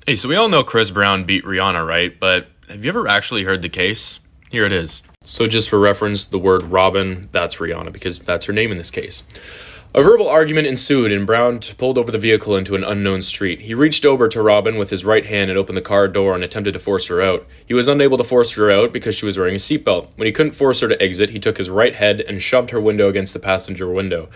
Hey, so we all know Chris Brown beat Rihanna, right? But have you ever actually heard the case? Here it is. So just for reference, the word Robin, that's Rihanna because that's her name in this case. A verbal argument ensued and Brown pulled over the vehicle into an unknown street. He reached over to Robin with his right hand and opened the car door and attempted to force her out. He was unable to force her out because she was wearing a seatbelt. When he couldn't force her to exit, he took his right head and shoved her window against the passenger window,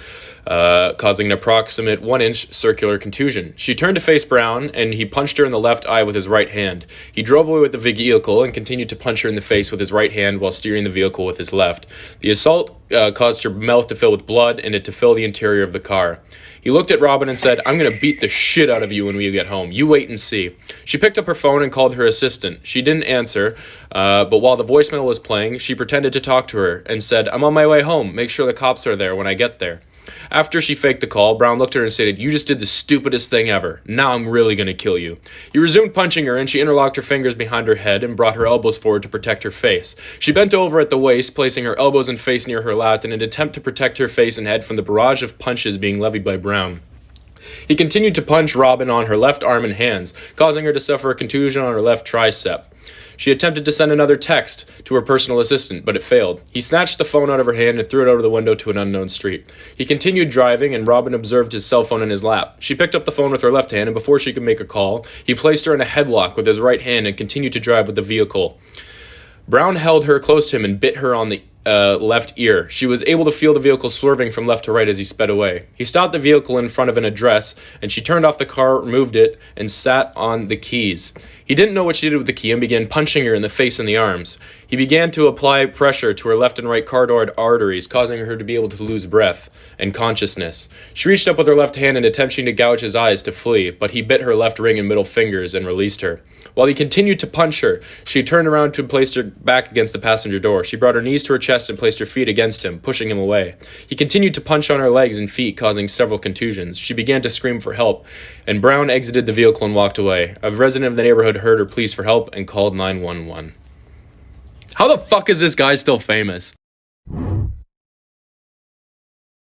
causing an approximate 1-inch circular contusion. She turned to face Brown and he punched her in the left eye with his right hand. He drove away with the vehicle and continued to punch her in the face with his right hand while steering the vehicle with his left. The assault caused her mouth to fill with blood and it to fill the interior of the car. He looked at Robin and said, "I'm going to beat the shit out of you when we get home. You wait and see." She picked up her phone and called her assistant. She didn't answer, but while the voicemail was playing, she pretended to talk to her and said, "I'm on my way home. Make sure the cops are there when I get there." After she faked the call, Brown looked at her and stated, "You just did the stupidest thing ever. Now I'm really going to kill you." He resumed punching her, and she interlocked her fingers behind her head and brought her elbows forward to protect her face. She bent over at the waist, placing her elbows and face near her lap in an attempt to protect her face and head from the barrage of punches being levied by Brown. He continued to punch Robin on her left arm and hands, causing her to suffer a contusion on her left tricep. She attempted to send another text to her personal assistant, but it failed. He snatched the phone out of her hand and threw it out of the window to an unknown street. He continued driving, and Robin observed his cell phone in his lap. She picked up the phone with her left hand, and before she could make a call, he placed her in a headlock with his right hand and continued to drive with the vehicle. Brown held her close to him and bit her on the left ear. She was able to feel the vehicle swerving from left to right as he sped away. He stopped the vehicle in front of an address, and she turned off the car, removed it, and sat on the keys. He didn't know what she did with the key and began punching her in the face and the arms. He began to apply pressure to her left and right carotid arteries, causing her to be able to lose breath and consciousness. She reached up with her left hand and attempting to gouge his eyes to flee, but he bit her left ring and middle fingers and released her. While he continued to punch her, she turned around to place her back against the passenger door. She brought her knees to her chest and placed her feet against him, pushing him away. He continued to punch on her legs and feet, causing several contusions. She began to scream for help, and Brown exited the vehicle and walked away. A resident of the neighborhood heard her pleas for help and called 911. How the fuck is this guy still famous?